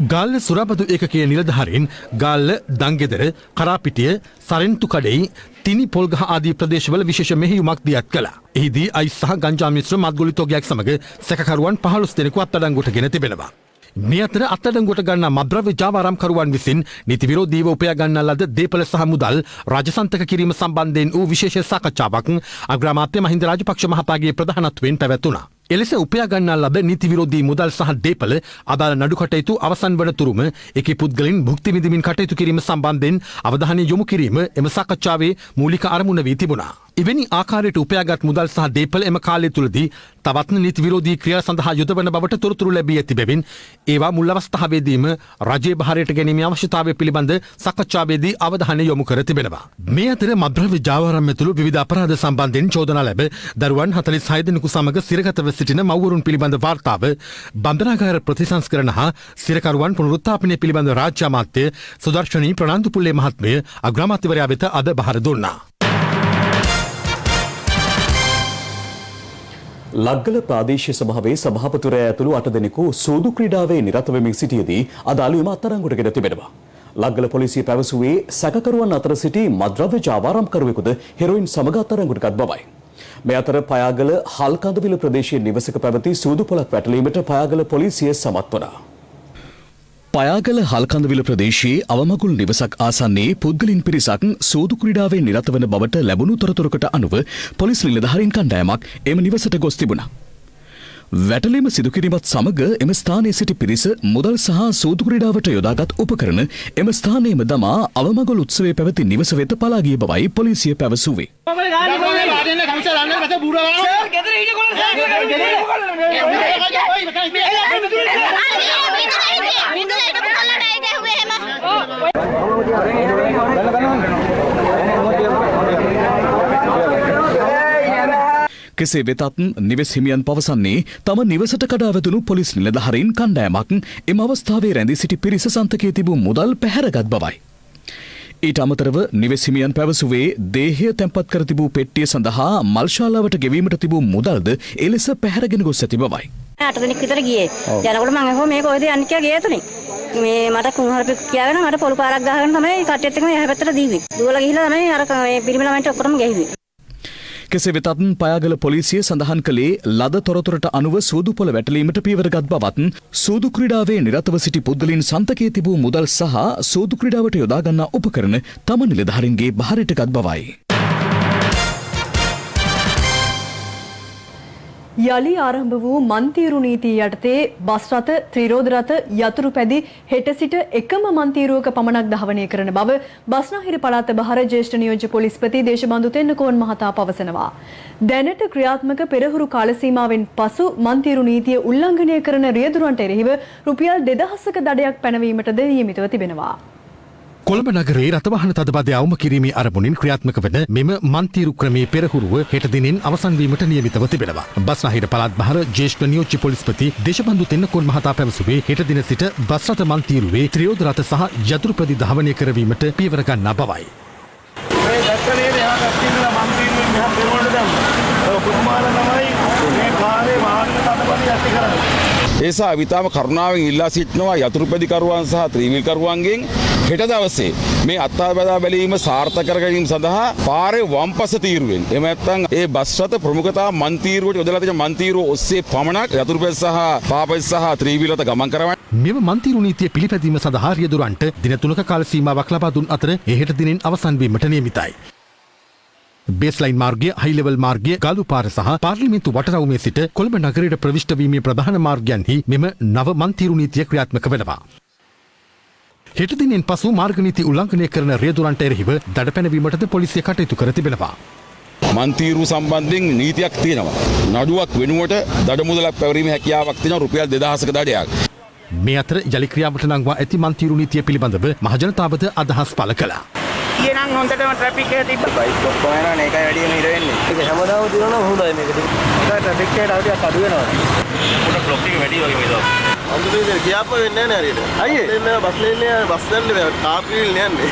ගාල්ල සුරාබදු ඒකකයේ නිලධාරීන් ගාල්ල දංගෙදර කරාපිටිය සරෙන්තු කඩෙයි තිනි පොල්ගහ ආදී ප්‍රදේශවල විශේෂ මෙහෙයුමක් දියත් කළා. එහිදී අයිස් සහ ගංජා මිශ්‍ර මත්ගුලි තොගයක් සමග සැකකරුවන් 15 දෙනෙකු අත්අඩංගුවට ගෙන තිබෙනවා. මේ අතර අත්අඩංගුවට ගන්නා මද්ද්‍රව්‍ය ජාවාරම්කරුවන් විසින් නීති විරෝධීව උපයා ගන්නා ලද දේපල සහ මුදල් රාජසන්තක කිරීම සම්බන්ධයෙන් වූ විශේෂ සාකච්ඡාවක් අග්‍රාමාත්‍ය මහින්ද රාජපක්ෂ මහතාගේ ප්‍රධානත්වයෙන් පැවැත්වුණා. එලෙස උපයා ගන්නා ලද නීති විරෝධී මුදල් සහ දේපල අදාළ නඩු කටයුතු අවසන් වන තුරුම එකී පුද්ගලයන් භුක්ති විඳිමින් කටයුතු කිරීම සම්බන්ධයෙන් අවධානය යොමු කිරීම එම සාකච්ඡාවේ මූලික අරමුණ වී තිබුණා. එවැනි ආකාරයට උපයාගත් මුදල් සහ දේපල එම කාලය තුළදී තවත් නීති විරෝධී ක්‍රියා සඳහා යොදවන බවට තොරතුරු ලැබී ඇති බැවින් ඒවා මුල් අවස්ථාවේදීම රජයේ භාරයට ගැනීමේ අවශ්‍යතාවය පිළිබඳ සාකච්ඡාවේදී අවධානය යොමු කර තිබෙනවා. මේ අතර මද්ද්‍රව්‍ය ජාවාරම් ඇතුළු විවිධ අපරාධ සම්බන්ධයෙන් චෝදනා ලැබ දරුවන් 46 දෙනෙකු සමග සිරගතව සිටින මව්වරුන් පිළිබඳ වාර්තාව බන්ධනාගාර ප්‍රතිසංස්කරණ හා සිරකරුවන් පුනරුත්ථාපනය පිළිබඳ රාජ්‍ය අමාත්‍ය සුදර්ශනී ප්‍රනාන්දුපුල්ලේ මහත්මිය අග්‍රාමාත්‍යවරයා වෙත අද බහර දුන්නා. ලග්ගල ප්‍රාදේශීය සභාවේ සභාපතිවරයා ඇතුළු 8 දෙනෙකු සූදු ක්‍රීඩාවේ නිරත වෙමින් සිටියේදී අදාළ විම අත්අඩංගුවට ගෙන තිබෙනවා. ලග්ගල පොලිසිය පැවසුවේ සැකකරුවන් අතර සිටි මද්ද්‍රව්‍ය ජාවාරම්කරුවෙකුද හෙරොයින් සමග අත්අඩංගුවට ගත් බවයි. මේ අතර පයාගල හල්කඳවිල ප්‍රදේශයේ නිවසක පැවති සූදු පොලක් වැටලීමට පයාගල පොලිසිය සමත් වුණා. පයාගල හල්කඳවිල ප්‍රදේශයේ අවමගුල් නිවසක් ආසන්නයේ පුද්ගලින් පිරිසක් සූදු ක්‍රීඩාවේ නිරත වන බවට ලැබුණු තොරතුරකට අනුව පොලිස් නිලධාරීන් කණ්ඩායමක් එම නිවසට ගොස් තිබුණා. වැටලීම සිදු කිරීමත් සමග එම ස්ථානයේ සිටි පිරිස මුදල් සහ සූදු ක්‍රීඩාවට යොදාගත් උපකරණ එම ස්ථානයේම දමා අවමගොල් උත්සවයේ පැවති නිවස වෙත පලා ගිය බවයි පොලිසිය පැවසුවේ. කෙසේ වෙතත් නිවෙස් හිමියන් පවසන්නේ තම නිවසට කඩා වැදුණු පොලිස් නිලධාරීන් කණ්ඩායමක් එම අවස්ථාවේ රැඳී සිටි පිරිස සන්තකයේ තිබූ මුදල් පැහැරගත් බවයි. ඊට අමතරව නිවෙස් හිමියන් පැවසුවේ දේහය තැන්පත් කර තිබූ පෙට්ටිය සඳහා මල්ශාලාවට ගෙවීමට තිබූ මුදල්ද එලෙස පැහැරගෙන ගොස් ඇති බවයි. 8 දෙනෙක් විතර ගියේ. යනකොට මම අහුවා මේක කොහෙද යන්නේ කියලා ගියතුනේ. මේ මට කුණුහරුපෙක් කියාගෙන මට පොළු පාරක් ගහගෙන තමයි කට්ටියත් එක්කම එහා පැත්තට දීවි. දුවලා ගිහිල්ලා තමයි අර මේ පිරිමි ළමයින්ට ඔක්කොම ගැහුවේ. කෙසේ වෙතත් පයාගල පොලිසිය සඳහන් කළේ ලද තොරතුරට අනුව සූදුපොළ වැටලීමට පියවරගත් බවත් සූදු ක්‍රීඩාවේ නිරතව සිටි පුද්ගලයන් සන්තකයේ තිබූ මුදල් සහ සූදු ක්‍රීඩාවට යොදා ගන්නා උපකරණ තම නිලධාරීන්ගේ බහරට ගත් බවයි. යලි ආරම්භ වූ මන්තීරු නීතිය යටතේ බස් රථ, ත්‍රිරෝද රථ, යතුරු පැදි හෙට සිට එකම මන්තීරුවක පමණක් ධාවනය කරන බව බස්නාහිර පළාත බහර ජ්‍යෙෂ්ඨ නියෝජ්‍ය පොලිස්පති දේශබන්දු තෙන්නකෝන් මහතා පවසනවා. දැනට ක්‍රියාත්මක පෙරහුරු කාල සීමාවෙන් පසු මන්තීරු නීතිය උල්ලංඝනය කරන රියදුරන්ට එරෙහිව රුපියල් 2000ක දඩයක් පැනවීමටද නියමිතව තිබෙනවා. කොළඹ නගරයේ රථවාහන තදබදය අවම කිරීමේ අරමුණින් ක්‍රියාත්මක වන මෙම මන්තීරු ක්‍රමයේ පෙරහුරුව හෙට දිනෙන් අවසන් වීමට නියමිතව තිබෙනවා. බස්නාහිර පළාත් බහර ජ්‍යෙෂ්ඨ නියෝජ්‍ය පොලිස්පති දේශබන්දු තෙන්නකෝන් මහතා පැවසුවේ හෙට දින සිට බස් රථ මන්තීරුවේ ත්‍රිරෝද රථ සහ යතුරු පැදි ධාවනය කරවීමට පියවර ගන්නා බවයි. මේ දැක්කනේ එහා පැත්තේ මන්තීරුවෙන් මෙහා පෙරවලට දැම්මා. කුමාර තමයි මේ කාලේ වාහන තදබදය ඇති කරන්නේ. ඒසා විතාම කරුණාවෙන් ඉල්ලා සිටිනවා යතුරුපැදිකරුවන් සහ ත්‍රිවිල්කරුවන්ගෙන් හෙට දවසේ මේ අත්අඩංගුව බැලීම සාර්ථක කර ගැනීම සඳහා පාරේ වම්පස තීරුවෙන් එහෙම නැත්නම් ඒ බස් රථ ප්‍රමුඛතා මන්තීරුවට යොදලා තියෙන මන්තීරුව ඔස්සේ පමණක් යතුරුපැදි සහ පාපැදි සහ ත්‍රිවිල් රථ ගමන් කරවන්න. මෙම මන්තීරු නීතිය පිළිපැදීම සඳහා රියදුරන්ට දින 3ක කාල සීමාවක් ලබා දුන් අතර හෙට දිනෙන් අවසන් වීමට නියමිතයි. බේස්ලයින් මාර්ගය, හයි ලෙවල් මාර්ගය, ගාලු පාර සහ පාර්ලිමේන්තු වටරවුමේ සිට කොළඹ නගරයට ප්‍රවිෂ්ඨ වීමේ ප්‍රධාන මාර්ගයන්හි මෙම නව මන්තීරු නීතිය ක්‍රියාත්මක වෙනවා. හෙට දිනෙන් පසු මාර්ග නීති උල්ලංඝනය කරන රියදුරන්ට එරෙහිව දඩ පැනවීමටද පොලිසිය කටයුතු කර තිබෙනවා. මන්තීරු සම්බන්ධයෙන් නීතියක් තියෙනවා. නඩුවක් වෙනුවට දඩ මුදලක් පැවරීමේ හැකියාවක් තියෙනවා රුපියල් 2000ක දඩයක්. මේ අතර ජල ක්‍රියාවට නංවා ඇති මන්තීරු නීතිය පිළිබඳව මහජනතාවද අදහස් පළ කළා. ඊනම් හොඳටම ට්‍රැෆික් එක තිබ්බ බයික් ඔක්කොම යනවා නේ ඒකයි වැඩිම ඉර වෙන්නේ. ඒක හැමදාම දිනනවා හොඳයි මේක. ඒක ට්‍රැෆික් එකට අවදියක් අඩු වෙනවා. පොඩ ක්ලොක් එක වැඩි වගේ මේ දවස්. අමුතුවෙන් කියාප්ප වෙන්නේ නැහැ නේ හරියට. අයියේ මේ බස් ලේන්නේ බස් යන්නේ කාර් වීල් යන්නේ.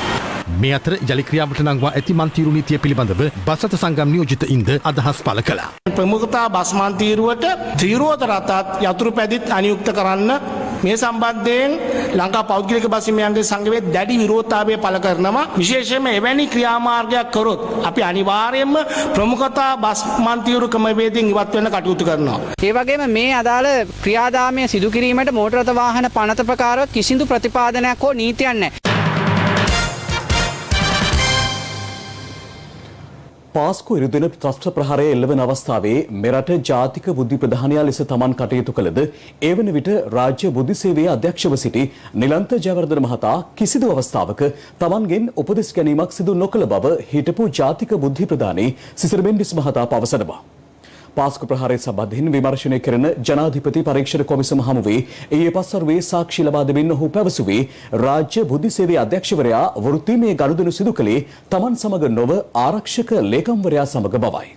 මේ අතර ජල ක්‍රියාවට නංවා ඇති මන්තීරු නීතිය පිළිබඳව බස් රථ සංගම් නියෝජිතයින්ද අදහස් පළ කළා. ප්‍රමුඛතා බස් මන්තීරුවට ත්‍රිරෝද රථත් යතුරු පැදිත් අනියුක්ත කරන්න මේ සම්බන්ධයෙන් ලංකා පෞද්ගලික බස් හිමියන්ගේ සංගමයේ දැඩි විරෝධතාවය පළ කරනවා. විශේෂයෙන්ම එවැනි ක්‍රියාමාර්ගයක් කරොත් අපි අනිවාර්යයෙන්ම ප්‍රමුඛතා බස් මන්තීරු ක්‍රමවේදයෙන් ඉවත් වෙන්න කටයුතු කරනවා. ඒ වගේම මේ අදාළ ක්‍රියාදාමය සිදු කිරීමට මෝටර රථ වාහන පනත ප්‍රකාරව කිසිදු ප්‍රතිපාදනයක් හෝ නීතියක් නැහැ. පාස්කු ඉරුදින ත්‍රස්ත ප්‍රහාරය එල්ලවන අවස්ථාවේ මෙරට ජාතික බුද්ධි ප්‍රධානයා ලෙස තමන් කටයුතු කළද ඒ වන විට රාජ්‍ය බුද්ධි සේවයේ අධ්‍යක්ෂව සිටි නිලන්ත ජයවර්ධන මහතා කිසිදු අවස්ථාවක තමන්ගෙන් උපදෙස් ගැනීමක් සිදු නොකළ බව හිටපු ජාතික බුද්ධි ප්‍රධානී සිසිල් මෙන්ඩිස් මහතා පවසනවා. පාස්කු ප්‍රහාරය සම්බන්ධයෙන් විමර්ශනය කරන ජනාධිපති පරීක්ෂණ කොමිසම හමුවේ ඊයේ පස්වරුවේ සාක්ෂි ලබා දෙමින් ඔහු පැවසුවේ රාජ්‍ය බුද්ධි සේවයේ අධ්‍යක්ෂවරයා වෘත්තීමය ගනුදෙනු සිදු කළේ තමන් සමග නොව ආරක්ෂක ලේකම්වරයා සමග බවයි.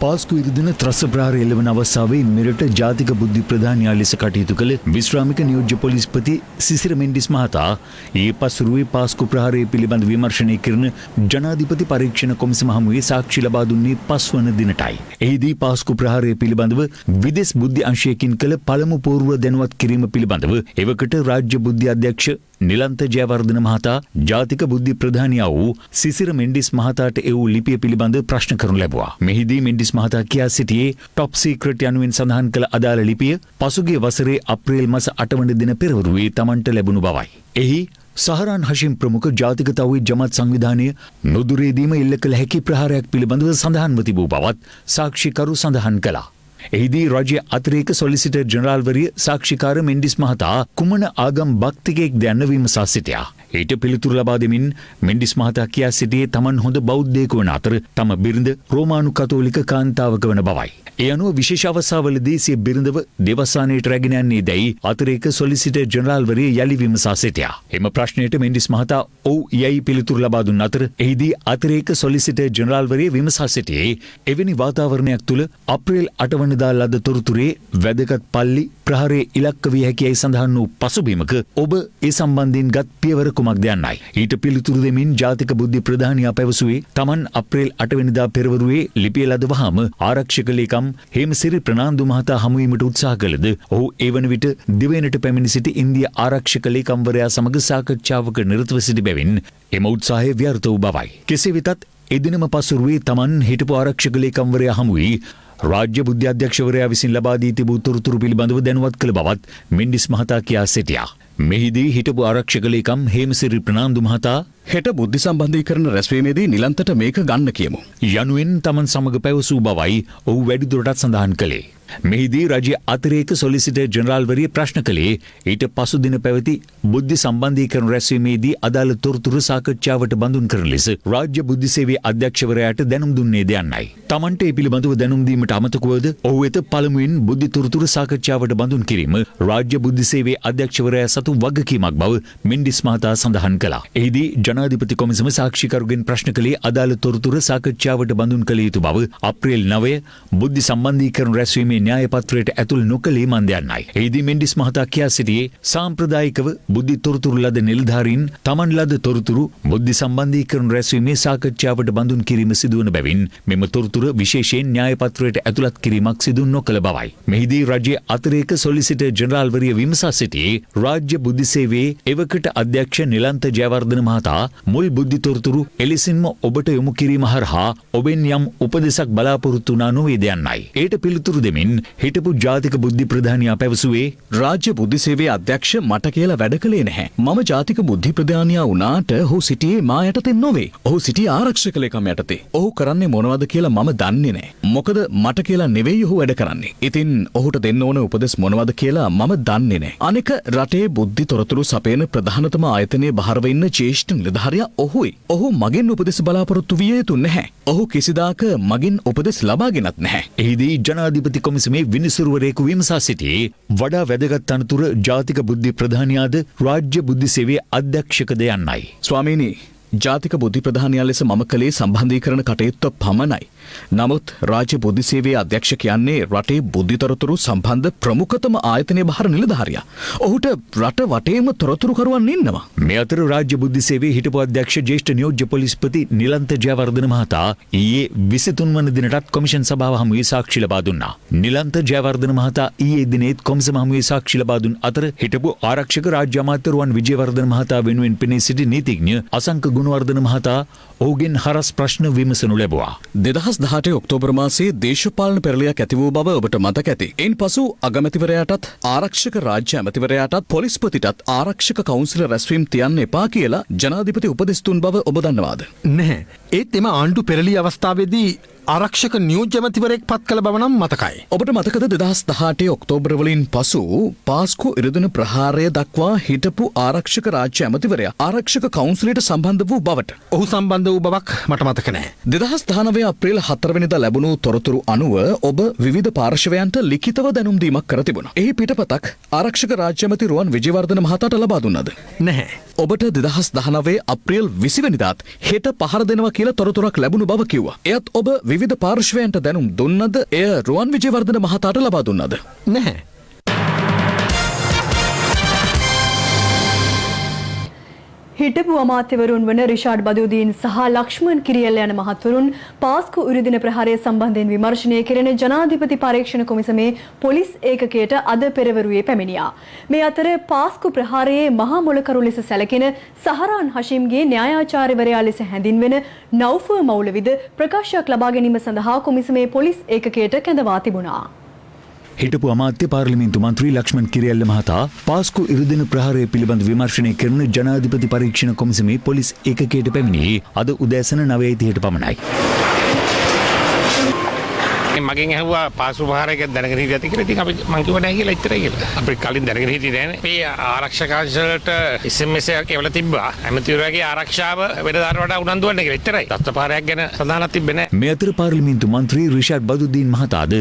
පාස්කු ඉරිදින ත්‍රස්ස ප්‍රහාරය එල්ලවන අවස්ථාවේ මෙරට ජාතික බුද්ධි ප්‍රධානයා ලෙස කටයුතු කළ විශ්‍රාමික නියෝජ්‍ය පොලිස්පති සිසිර මෙන්ඩිස් මහතා ඊයේ පස්වරුවේ පාස්කු ප්‍රහාරය පිළිබඳ විමර්ශනය කරන ජනාධිපති පරීක්ෂණ කොමිසම හමුවේ සාක්ෂි ලබා දුන්නේ 5 වන දිනටයි. එහිදී පාස්කු ප්‍රහාරය පිළිබඳව විදෙස් බුද්ධි අංශයකින් කළ පළමු පූර්ව දැනුවත් කිරීම පිළිබඳව එවකට රාජ්‍ය බුද්ධි අධ්‍යක්ෂ නිලන්ත ජයවර්ධන මහතා ජාතික බුද්ධි ප්‍රධානියා වූ සිසිර මෙන්ඩිස් මහතාට එවූ ලිපිය පිළිබඳ ප්‍රශ්න කරනු ලැබුවා. මෙහිදී මෙන්ඩිස් මහතා කියා සිටියේ ටොප් සීක්‍රට් යනුවෙන් සඳහන් කළ අදාළ ලිපිය පසුගිය වසරේ අප්‍රේල් මාස 8 වන දින පෙරවරුවේ තමන්ට ලැබුණු බවයි. එහි සහරාන් හෂිම් ප්‍රමුඛ ජාතික තව්හීද් ජමාත් සංවිධානය නුදුරේදීම එල්ල කළ හැකි ප්‍රහාරයක් පිළිබඳව සඳහන්ව තිබූ බවත් සාක්ෂිකරු සඳහන් කළා. එහිදී රජයේ අතිරේක සොලිසිටර් ජනරාල්වරිය සාක්ෂිකාර මෙන්ඩිස් මහතා කුමන ආගම් භක්තිකයෙක්ද යන්න විමසා සිටියා. ඊට පිළිතුරු ලබා දෙමින් මෙන්ඩිස් මහතා කියා සිටියේ තමන් හොඳ බෞද්ධයෙකු වන අතර තම බිරිඳ රෝමානු කතෝලික කාන්තාවක වන බවයි. ඒ අනුව විශේෂ අවස්ථාවලදී සිය බිරිඳව දෙවස්සානයට රැගෙන යන්නේ දැයි අතිරේක සොලිසිටර් ජනරාල්වරිය යලි විමසා සිටියා. එම ප්‍රශ්නයට මෙන්ඩිස් මහතා ඔව් යයි පිළිතුරු ලබා දුන් අතර එහිදී අතිරේක සොලිසිටර් ජනරාල්වරිය විමසා සිටියේ එවැනි වාතාවරණයක් තුළ අප්‍රේල් 8 වනදා ලද තොරතුරේ වැදගත් පල්ලි ප්‍රහාරයේ ඉලක්ක විය හැකියි සඳහන් වූ පසුබිමක ඔබ ඒ සම්බන්ධයෙන් ගත් පියවර කුමක්ද යන්නයි. ඊට පිළිතුරු දෙමින් ජාතික බුද්ධි ප්‍රධානියා පැවසුවේ තමන් අප්‍රේල් 8 වෙනිදා පෙරවරුවේ ලිපිය ලද වහාම ආරක්ෂක ලේකම් හේමසිරි ප්‍රනාන්දු මහතා හමුවීමට උත්සාහ කළද ඔහු ඒ වන විට දිවයිනට පැමිණ සිටි ඉන්දියා ආරක්ෂක ලේකම්වරයා සමග සාකච්ඡාවක නිරතව සිටි බැවින් එම උත්සාහය ව්‍යර්ථ වූ බවයි. කෙසේ වෙතත් එදිනම පසුරුවේ තමන් හිටපු ආරක්ෂක ලේකම්වරයා හමුවී රාජ්‍ය බුද්ධි අධ්‍යක්ෂවරයා විසින් ලබා දී තිබූ තොරතුරු පිළිබඳව දැනුවත් කළ බවත් මෙන්ඩිස් මහතා කියා සිටියා. මෙහිදී හිටපු ආරක්ෂක ලේකම් හේමසිරි ප්‍රනාන්දු මහතා හෙට බුද්ධි සම්බන්ධීකරණ රැස්වීමේදී නිලන්තට මේක ගන්න කියමු යනුවෙන් තමන් සමග පැවසූ බවයි ඔහු වැඩිදුරටත් සඳහන් කළේ. මෙහිදී රජයේ අතිරේක සොලිසිටර් ජනරාල්වරිය ප්‍රශ්න කළේ ඊට පසු දින පැවති බුද්ධි සම්බන්ධීකරණ රැස්වීමේදී අදාළ තොරතුරු සාකච්ඡාවට බඳුන් කරන ලෙස රාජ්‍ය බුද්ධි සේවයේ අධ්‍යක්ෂවරයාට දැනුම් දුන්නේ යන්නයි. තමන්ට ඒ පිළිබඳව දැනුම් දීමට අමතකවද ඔහු වෙත පළමුවෙන් බුද්ධි තොරතුරු සාකච්ඡාවට බඳුන් කිරීම රාජ්‍ය බුද්ධි සේවයේ අධ්‍යක්ෂවරයා සතු වගකීමක් බව මෙන්ඩිස් මහතා සඳහන් කළා. එහිදී ජනාධිපති කොමිසම සාක්ෂිකරුගෙන් ප්‍රශ්න කළේ අදාළ තොරතුරු සාකච්ඡාවට බඳුන් කළ යුතු බව අප්‍රේල් 9 බුද්ධි සම්බන්ධීකරණ රැස්වීමේ න්‍යාය පත්‍රයට ඇතුල් නොකළේ මන්ද යන්නයි. එහිදී මෙන්ඩිස් මහතා කියා සිටියේ සාම්ප්‍රදායිකව බුද්ධි තොරතුරු ලද නිලධාරීන් තමන් ලද තොරතුරු බුද්ධි සම්බන්ධීකරණ රැස්වීමේ සාකච්ඡාවට බඳුන් කිරීම සිදුවන බැවින් මෙම තොරතුරු විශේෂයෙන් න්‍යාය පත්‍රයට ඇතුළත් කිරීමක් සිදු නොකළ බවයි. මෙහිදී රජයේ අතිරේක සොලිසිටර් ජනරාල්වරිය විමසා සිටියේ රාජ්‍ය බුද්ධි සේවයේ එවකට අධ්‍යක්ෂ නිලන්ත ජයවර්ධන මහතා මුල් බුද්ධි තොරතුරු එලෙසින්ම ඔබට යොමු කිරීම හරහා ඔබෙන් යම් උපදෙසක් බලාපොරොත්තු වුණා නොවේද යන්නයි. ඒට පිළිතුරු දෙමින් හිටපු ජාතික බුද්ධි ප්‍රධානියා පැවසුවේ රාජ්‍ය බුද්ධි සේවයේ අධ්‍යක්ෂ මට කියලා වැඩ කළේ නැහැ. මම ජාතික බුද්ධි ප්‍රධානියා වුණාට ඔහු සිටියේ මා යටතේ නොවේ. ඔහු සිටියේ ආරක්ෂක ලේකම් යටතේ. ඔහු කරන්නේ මොනවද කියලා මම දන්නේ නැහැ. මොකද මට කියලා නෙවෙයි ඔහු වැඩ කරන්නේ. ඉතින් ඔහුට දෙන්න ඕන උපදෙස් මොනවද කියලා මම දන්නේ නැහැ. අනෙක රටේ බුද්ධි තොරතුරු සපයන ප්‍රධානතම ආයතනයේ බහරව ඉන්න ජ්‍යෙෂ්ඨ නිලධාරියා ඔහුයි. ඔහු මගෙන් උපදෙස් බලාපොරොත්තු විය යුතු නැහැ. ඔහු කිසිදාක මගෙන් උපදෙස් ලබාගෙනත් නැහැ. එහිදී ජනාධිපති කොමිසමේ විනිසුරුවරයෙකු විමසා සිටියේ වඩා වැදගත් අනතුර ජාතික බුද්ධි ප්‍රධානියාද රාජ්‍ය බුද්ධි සේවයේ අධ්‍යක්ෂකද යන්නයි. ස්වාමීනි ජාතික බුද්ධි ප්‍රධානියා ලෙස මම කළේ සම්බන්ධීකරණ කටයුත්ත පමණයි. නමුත් රාජ්‍ය බුද්ධි සේවයේ අධ්‍යක්ෂ කියන්නේ රටේ බුද්ධි තොරතුරු සම්බන්ධ ප්‍රමුඛතම ආයතනයේ බහර නිලධාරියා. ඔහුට රට වටේම තොරතුරු කරුවන් ඉන්නවා. මේ අතර රාජ්‍ය බුද්ධි සේවයේ හිටපු අධ්‍යක්ෂ ජ්‍යෙෂ්ඨ නියෝජ්‍ය පොලිස්පති නිලන්ත ජයවර්ධන මහතා ඊයේ 23 වන දිනටත් කොමිෂන් සභාව හමුවේ සාක්ෂි ලබා දුන්නා. නිලන්ත ජයවර්ධන මහතා ඊයේ දිනේත් කොමිසම හමුවේ සාක්ෂි ලබා දුන් අතර හිටපු ආරක්ෂක රාජ්‍ය අමාත්‍ය රුවන් විජේවර්ධන මහතා වෙනුවෙන් පෙනී සිටි නීතිඥ අසංක ගුණවර්ධන මහතා ඔහුගෙන් හරස් ප්‍රශ්න විමසනු ලැබුවා. 2018 ඔක්තෝබර් මාසයේ දේශපාලන පෙරලියක් ඇති වූ බව ඔබට මතක ඇති. ඉන්පසු අගමැතිවරයාටත් ආරක්ෂක රාජ්‍ය ඇමතිවරයාටත් පොලිස්පතිටත් ආරක්ෂක කවුන්සිල රැස්වීම් තියන්න එපා කියලා ජනාධිපති උපදෙස් දුන් බව ඔබ දන්නවාද? නැහැ. ඒත් එම ආණ්ඩු පෙරළිය අවස්ථාවේදී ආරක්ෂක නියෝජ්‍ය ඇමතිවරයෙක් පත් කළ බව නම් මතකයි. ඔබට මතකද 2018 ඔක්තෝබර් වලින් පසු පාස්කු ඉරදින ප්‍රහාරය දක්වා හිටපු ආරක්ෂක රාජ්‍ය ඇමතිවරයා ආරක්ෂක කවුන්සිලයට සම්බන්ධ වූ බවට. ඔහු සම්බන්ධ වූ බවක් මට මතක නැහැ. 2019 අප්‍රේල් 4 වෙනිදා ලැබුණු තොරතුරු අනුව ඔබ විවිධ පාර්ශවයන්ට ලිඛිතව දැනුම් දීමක් කර තිබුණා. එහි පිටපතක් ආරක්ෂක රාජ්‍ය ඇමති රුවන් විජේවර්ධන මහතාට ලබා දුන්නද? නැහැ. ඔබට 2019 අප්‍රේල් 20 වෙනිදාත් හෙට පහර දෙනවා කියලා තොරතුරක් ලැබුණු බව කිව්වා. එයත් ඔබ විවිධ පාර්ශවයන්ට දැනුම් දුන්නද? එය රුවන් විජේවර්ධන මහතාට ලබා දුන්නද? නැහැ. හිටපු අමාත්‍යවරුන් වන රිෂාඩ් බදුදීන් සහ ලක්ෂ්මන් කිරියල්ල යන මහත්වරුන් පාස්කු උරුදින ප්‍රහාරය සම්බන්ධයෙන් විමර්ශනය කෙරෙන ජනාධිපති පරීක්ෂණ කොමිසමේ පොලිස් ඒකකයට අද පෙරවරුවේ පැමිණියා. මේ අතර පාස්කු ප්‍රහාරයේ මහා මොලකරු ලෙස සැලකෙන සහරාන් හෂීම්ගේ න්‍යායාචාර්යවරයා ලෙස හැඳින්වෙන නෞෆර් මෞලවිද ප්‍රකාශයක් ලබා ගැනීම සඳහා කොමිසමේ පොලිස් ඒකකයට කැඳවා තිබුණා. හිටපු අමාත්‍ය පාර්ලිමේන්තු මන්ත්‍රී ලක්ෂ්මන් කිරියල්ල මහතා පාස්කු ඉරුදින ප්‍රහාරය පිළිබඳ විමර්ශනය කරන ජනාධිපති පරීක්ෂණ කොමිසමේ පොලිස් ඒකකයට පැමිණියේ අද උදෑසන 9:30ට පමණයි. මගෙන් ඇහුවා පාසු පහරයක දැනගෙන හිටියද කියලා. ඉතින් අපි මං කිව්වා නැහැ කියලා ඉතරයි කියලා. අපි කලින් දැනගෙන හිටියේ නෑනේ. මේ ආරක්ෂකවලට SMS එකක් එවලා තිබ්බා. ඇමතිවරයාගේ ආරක්ෂාව වෙනදාට වඩා උනන්දු වෙන්න කියලා. ඉතරයි. රත්පාරයක් ගැන සඳහනක් තිබ්බේ නැහැ. මේ අතර පාර්ලිමේන්තු මන්ත්‍රී රිෂාඩ් බදුද්දීන් මහතාද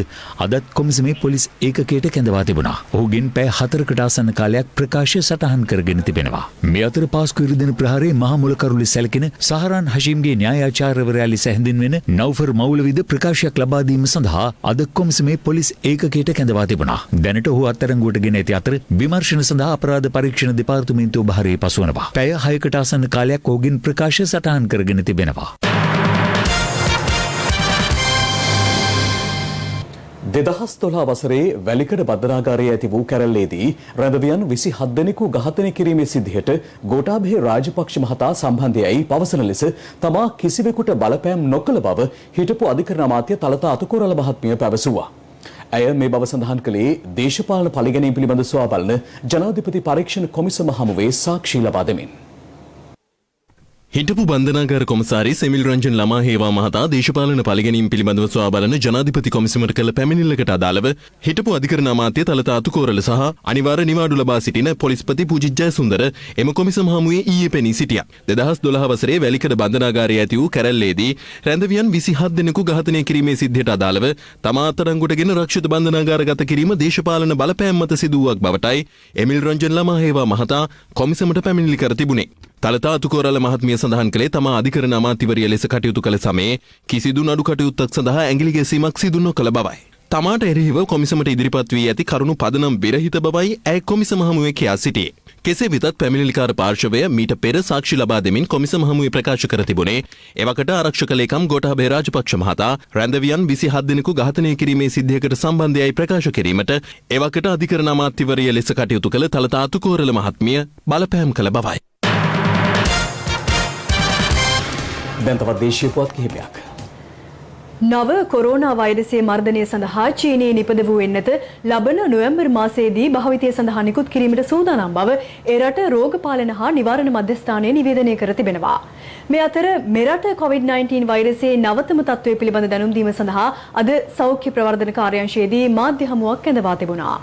අදත් කොමිසමේ පොලිස් ඒකකයට කැඳවා තිබුණා. ඔහුගෙන් පැය 4කට ආසන්න කාලයක් ප්‍රකාශය සටහන් කරගෙන තිබෙනවා. මේ අතර පාස්කු ඉරිදින ප්‍රහාරයේ මහ මුලකරුලි සැලකෙන සහරාන් හෂීම්ගේ න්‍යායාචාර්යවරයා ලෙස හැඳින්වෙන නෞෆර් මෞලවිද ප්‍රකාශයක් ලබා දීම සඳහා අද කොමිසමේ පොලිස් ඒකකයට කැඳවා තිබුණා. දැනට ඔහු අත්අඩංගුවට ගෙන ඇති අතර විමර්ශන සඳහා අපරාධ පරීක්ෂණ දෙපාර්තමේන්තුව බහරේ පසුවනවා. පැය 6කට ආසන්න කාලයක් ඔහුගෙන් ප්‍රකාශය සටහන් කරගෙන තිබෙනවා. 2012 වසරේ වැලිකඩ බන්ධනාගාරයේ ඇති වූ කැරැල්ලේදී රැඳවියන් 27 දෙනෙකු ඝාතනය කිරීමේ සිද්ධියට ගෝඨාභය රාජපක්ෂ මහතා සම්බන්ධයයි පවසන ලෙස තමා කිසිවෙකුට බලපෑම් නොකළ බව හිටපු අධිකරණ අමාත්‍ය තලතා අතුකෝරළ මහත්මිය පැවසුවා. ඇය මේ බව සඳහන් කළේ දේශපාලන පරිගැනීම් පිළිබඳ සොයා බලන ජනාධිපති පරීක්ෂණ කොමිසම හමුවේ සාක්ෂි ලබා දෙමින් හිටපු බන්ධනාගාර කොමසාරිස් එමිල් රංජන් ළමා හේවා මහතා දේශපාලන පරිගැනීම් පිළිබඳව සොයා බලන ජනාධිපති කොමිසමට කළ පැමිණිල්ලකට අදාළව හිටපු අධිකරණ අමාත්‍ය තලතා අතුකෝරළ සහ අනිවාර්ය නිවාඩු ලබා සිටින පොලිස්පති පූජිත් ජයසුන්දර එම කොමිසම හමුවේ ඊයේ පෙනී සිටියා. 2012 වසරේ වැලිකඩ බන්ධනාගාරයේ ඇති වූ කැරැල්ලේදී රැඳවියන් 27 දෙනෙකු ඝාතනය කිරීමේ සිද්ධියට අදාළව තමා අත්අඩංගුවටගෙන රක්ෂිත බන්ධනාගාරගත කිරීම දේශපාලන බලපෑම් මත සිදු වූවක් බවටයි එමිල් රංජන් ළමා හේවා මහතා කොමිසමට පැමිණිලි කර තිබුණේ. තලතා අතුකෝරළ මහත්මිය සඳහන් කළේ තමා අධිකරණ අමාත්‍යවරිය ලෙස කටයුතු කළ සමයේ කිසිදු නඩු කටයුත්තක් සඳහා ඇඟිලි ගැසීමක් සිදු නොකළ බවයි. තමාට එරෙහිව කොමිසමට ඉදිරිපත් වී ඇති කරුණු පදනම් විරහිත බවයි ඇය කොමිසම හමුවේ කියා සිටියේ. කෙසේ වෙතත් පැමිණිලිකාර පාර්ශවය මීට පෙර සාක්ෂි ලබා දෙමින් කොමිසම හමුවේ ප්‍රකාශ කර තිබුණේ එවකට ආරක්ෂක ලේකම් ගෝඨාභය රාජපක්ෂ මහතා රැඳවියන් 27 දෙනෙකු ඝාතනය කිරීමේ සිද්ධියකට සම්බන්ධයයි ප්‍රකාශ කිරීමට එවකට අධිකරණ අමාත්‍යවරිය ලෙස කටයුතු කළ තලතා අතුකෝරළ මහත්මිය බලපෑම් කළ බවයි. දැන් තවත් දේශීය පුවත් කිහිපයක්. නව කොරෝනා වෛරසයේ මර්ධනය සඳහා චීනයේ නිපද වූ එන්නත ලබන නොවැම්බර් මාසයේදී භාවිතය සඳහා නිකුත් කිරීමට සූදානම් බව ඒ රට රෝග පාලන හා නිවාරණ මධ්‍යස්ථානය නිවේදනය කර තිබෙනවා. මේ අතර මෙරට COVID-19 වෛරසයේ නවතම තත්ත්වය පිළිබඳ දැනුම් දීම සඳහා අද සෞඛ්‍ය ප්‍රවර්ධන කාර්යාංශයේදී මාධ්‍ය හමුවක් කැඳවා තිබුණා.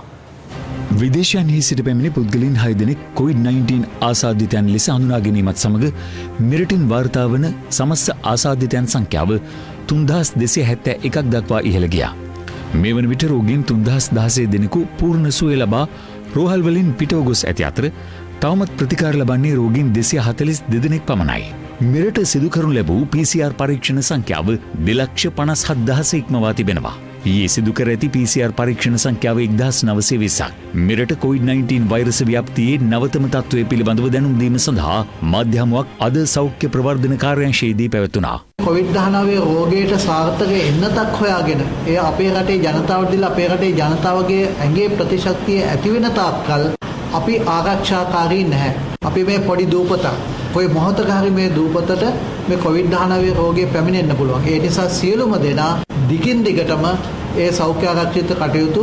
විදේශයන්හි සිට පැමිණි පුද්ගලයන් 6 දෙනෙක් COVID-19 ආසාදිතයන් ලෙස හඳුනා ගැනීමත් සමග මෙරටින් වාර්තා වන සමස්ත ආසාදිතයන් සංඛ්‍යාව 3271ක් දක්වා ඉහළ ගියා. මේ වන විට රෝගීන් 3016 දෙනෙකු පූර්ණ සුවය ලබා රෝහල් වලින් පිටව ගොස් ඇති අතර තවමත් ප්‍රතිකාර ලබන්නේ රෝගීන් 242 දෙනෙක් පමණයි. මෙරට සිදු කරනු ලැබූ PCR පරීක්ෂණ සංඛ්‍යාව 2,57,000 ඉක්මවා තිබෙනවා. ඊයේ සිදු කර ඇති PCR පරීක්ෂණ සංඛ්‍යාව 1920ක්. මෙරට COVID-19 වෛරස ව්‍යාප්තියේ නවතම තත්ත්වය පිළිබඳව දැනුම් දීම සඳහා මාධ්‍ය හමුවක් අද සෞඛ්‍ය ප්‍රවර්ධන කාර්යාංශයේදී පැවැතුණා. COVID-19 රෝගයට සාර්ථක එන්නතක් හොයාගෙන එය අපේ රටේ ජනතාවට දීලා අපේ රටේ ජනතාවගේ ඇඟේ ප්‍රතිශක්තිය ඇති වෙන තාක්කල් අපි ආරක්ෂාකාරී නැහැ. අපි මේ පොඩි දූපතක් කොයි මොහොතක හරි මේ දූපතට මේ COVID-19 රෝගය පැමිණෙන්න පුළුවන්. ඒ නිසා සියලුම දෙනා දිගින් දිගටම ඒ සෞඛ්‍ය ආරක්ෂිත කටයුතු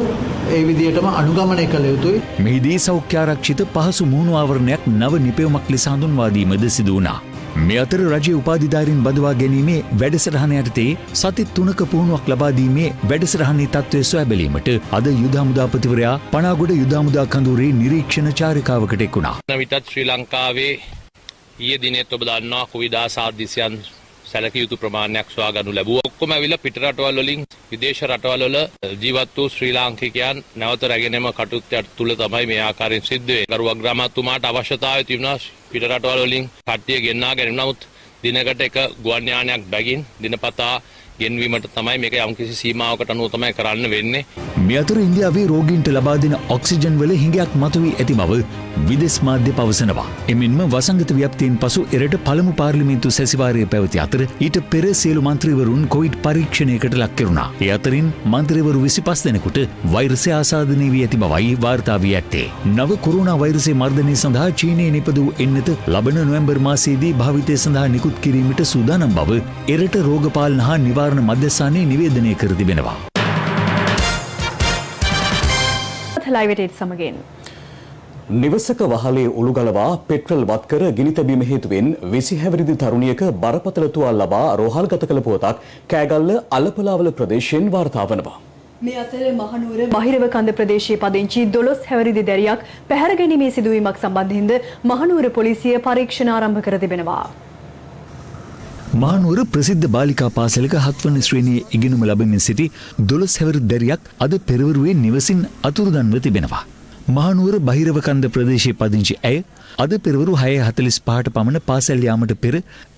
ඒ විදිහටම අනුගමනය කළ යුතුයි. මෙහිදී සෞඛ්‍ය ආරක්ෂිත පහසු මුහුණු ආවරණයක් නව නිපැයුමක් ලෙස හඳුන්වා දීමද සිදු වුණා. මේ අතර රජයේ උපාධිධාරීන් බඳවා ගැනීමේ වැඩසටහන යටතේ සති 3ක පුහුණුවක් ලබා දීමේ වැඩසටහනේ තත්ත්වය සොයා බැලීමට අද යුද හමුදාපතිවරයා පනාගොඩ යුද හමුදා කඳවුරේ නිරීක්ෂණ චාරිකාවකට එක් වුණා. විතත් ශ්‍රී ලංකාවේ ඊයේ දිනෙත් ඔබ දන්නවා කුවිද ආසාදිතයන් සැලකිය යුතු ප්‍රමාණයක් සොයා ගනු ලැබුවා. ඔක්කොම ඇවිල්ලා පිට රටවල් වලින් විදේශ රටවල් වල ජීවත් වූ ශ්‍රී ලාංකිකයන් නැවත රැගෙනම කටයුත්තට තුල තමයි මේ ආකාරයෙන් සිද්ධ වෙන්නේ. ගරු අග්‍රාමාත්‍යතුමාට අවශ්‍යතාවය තිබුණා පිට රටවල් වලින් කට්ටිය ගෙන්නා ගැනීම. නමුත් දිනකට එක ගුවන් යානයක් බැගින් දිනපතා ගෙන්වීමට තමයි මේක යම්කිසි සීමාවකට අනුව තමයි කරන්න වෙන්නේ. මේ අතර ඉන්දියාවේ රෝගීන්ට ලබා දෙන ඔක්සිජන් වල හිඟයක් මතුවී ඇති බව විදේශ මාධ්‍ය පවසනවා. එමෙන්ම වසංගත ව්‍යාප්තියෙන් පසු එරට පළමු පාර්ලිමේන්තු සැසිවාරය පැවති අතර ඊට පෙර සියලු මන්ත්‍රීවරුන් කොවිඩ් පරීක්ෂණයකට ලක් කෙරුණා. ඒ අතරින් මන්ත්‍රීවරු 25 දෙනෙකුට වෛරසය ආසාදනය වී ඇති බවයි වාර්තා වී ඇත්තේ. නව කොරෝනා වෛරසයේ මර්ධනය සඳහා චීනයේ නිපද වූ එන්නත ලබන නොවැම්බර් මාසයේදී භාවිතය සඳහා නිකුත් කිරීමට සූදානම් බව එරට රෝග පාලන හා නිවාරණ මධ්‍යස්ථානයේ නිවේදනය කර තිබෙනවා. නිවසක වහලේ උළුගලවා පෙට්‍රල් වත් කර ගිනි තැබීම හේතුවෙන් 20 හැවිරිදි තරුණියක බරපතල තුවාල ලබා රෝහල්ගත කළ පුවතක් කෑගල්ල අලපලාවල ප්‍රදේශයෙන් වාර්තා වනවා. මේ අතර මහනුවර බහිරව කන්ද ප්‍රදේශයේ පදිංචි 12 හැවිරිදි දැරියක් පැහැර ගැනීමේ සිදුවීමක් සම්බන්ධයෙන්ද මහනුවර පොලිසිය පරීක්ෂණ ආරම්භ කර තිබෙනවා. මහනුවර ප්‍රසිද්ධ බාලිකා පාසලක 7 වන ශ්‍රේණියේ ඉගෙනුම ලබමින් සිටි 12 හැවිරිදි දැරියක් අද පෙරවරුවේ නිවසින් අතුරුදන්ව තිබෙනවා. මහනුවර බහිරව කන්ද ප්‍රදේශයේ පදිංචි ඇය අද පෙරවරු 6:45ට පමණ පාසල් යාමට පෙර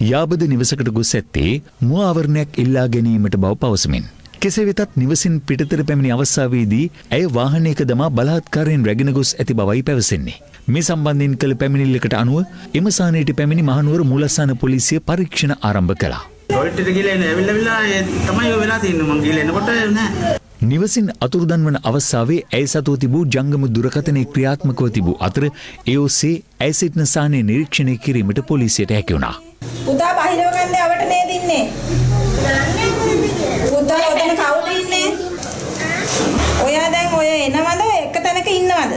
යාබද නිවසකට ගොස් ඇත්තේ මුව ආවරණයක් ඉල්ලා ගැනීමට බව පවසමින්. කෙසේ වෙතත් නිවසින් පිටතට පැමිණි අවස්ථාවේදී ඇය වාහනයක දමා බලාත්කාරයෙන් රැගෙන ගොස් ඇති බවයි පැවසෙන්නේ. මේ සම්බන්ධයෙන් කළ පැමිණිල්ලකට අනුව එම ස්ථානයට පැමිණි මහනුවර මූලස්ථාන පොලිසිය පරීක්ෂණ ආරම්භ කළා. ටොයිලට් එකට ගිහලා ඇවිල්ලා තමයි ඔය වෙලා තින්නේ මං ගිහලා එනකොට නෑ. නිවසින් අතුරුදන් වන අවස්ථාවේ ඇය සතුව තිබූ ජංගම දුරකථනයේ ක්‍රියාත්මකව තිබූ අතර ඒ ඔස්සේ ඇය සිටින ස්ථානය නිරීක්ෂණය කිරීමට පොලිසියට හැකි වුණා. පුතා බහිරව කන්දේ අවට නේද ඉන්නේ? පුතා ඔතන කවුද ඉන්නේ? ඔයා දැන් ඔය එනවද එක තැනක ඉන්නවද?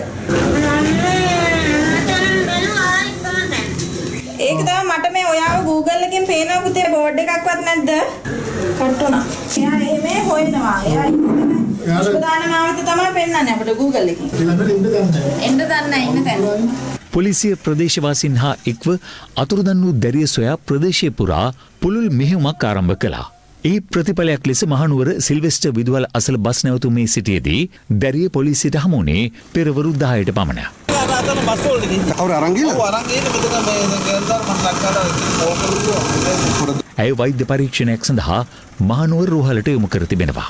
ඒක තමයි මට මේ ඔයාව Google එකෙන් පේනවා පුතේ බෝඩ් එකක්වත් නැද්ද? කට්ටුණා. එයා එහෙම හොයනවා. එයා ඉස්පදාන මාවත තමයි පෙන්නන්නේ අපිට Google එකෙන්. එන්න දන්නේ ඉන්න තැන. පොලිසිය ප්‍රදේශවාසීන් හා එක්ව අතුරුදන් වූ දැරිය සොයා ප්‍රදේශය පුරා පුළුල් මෙහෙයුමක් ආරම්භ කළා. ඒ ප්‍රතිඵලයක් ලෙස මහනුවර සිල්වෙස්ටර් විදුවල අසල බස් නැවතුමේ සිටියේදී දැරිය පොලිසියට හමු වුණේ පෙරවරු 10ට පමණ. ඇය වෛද්‍ය පරීක්ෂණයක් සඳහා මහනුවර රෝහලට යොමු කර තිබෙනවා.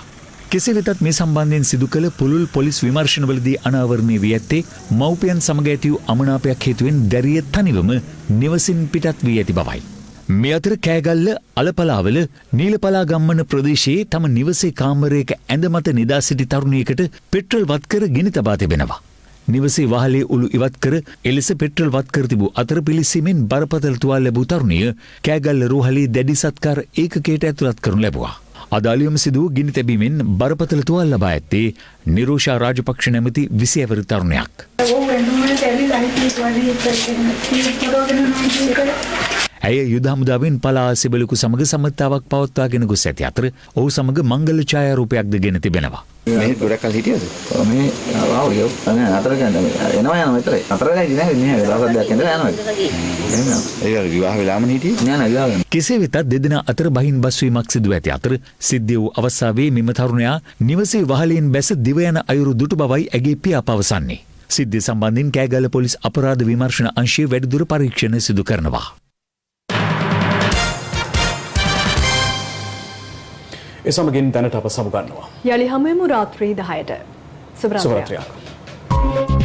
කෙසේ වෙතත් මේ සම්බන්ධයෙන් සිදු කළ පුළුල් පොලිස් විමර්ශනවලදී අනාවරණය වී ඇත්තේ මව්පියන් සමග ඇති වූ අමනාපයක් හේතුවෙන් දැරිය තනිවම නිවසින් පිටත් වී ඇති බවයි. මේ අතර කෑගල්ල අලපලාවල නීලපලා ගම්මන ප්‍රදේශයේ තම නිවසේ කාමරයක ඇඳ මත නිදා සිටි තරුණියකට පෙට්‍රල් වත් කර ගිනි තබා තිබෙනවා. නිවසේ වහලේ උළු ඉවත් කර එලෙස පෙට්‍රල් වත් කර තිබූ අතර පිලිසීමෙන් බරපතල තුවාල ලැබූ තරුණිය කෑගල්ල රෝහලේ දැඩි සත්කාර ඒකකයට ඇතුළත් කරනු ලැබුවා. අදාළියම සිදු වූ ගිනි තැබීමෙන් බරපතල තුවාල ලබා ඇත්තේ නිරෝෂා රාජපක්ෂ නැමැති 20 හැවිරිදි තරුණයක්. ඇය යුද හමුදාවෙන් පලා සිබලකු සමග සම්මතාවක් පවත්වාගෙන ගොස් ඇති අතර ඔහු සමග මංගල ඡායාරූපයක්ද ගෙන තිබෙනවා. මේ ගොඩක් කල් හිටියද? මේ ආව යෝ අනේ අතර ගන්න එනවා යනවා විතරයි. අතර ගයි නෑ මේ වෙලාවක් දෙයක් ඉඳලා යනවා. එහෙනම් ඒ විවාහ වෙලාම හිටියේ? නෑ නෑ විවාහ. කෙසේ වෙතත් දෙදෙනා අතර බහින් බස්වීමක් සිදු ඇති අතර සිද්ධ වූ අවස්ථාවේ මෙම තරුණයා නිවසේ වහලෙන් බැස දිව යන අයුරු දුටු බවයි ඇගේ පියා පවසන්නේ. සිද්ධිය සම්බන්ධයෙන් කෑගල්ල පොලිස් අපරාධ විමර්ශන අංශය වැඩිදුර පරීක්ෂණ සිදු කරනවා. ඒ සමගින් දැනට අප සමුගන්නවා. යලි හමුවෙමු රාත්‍රී 10ට. සුබ රාත්‍රියක්.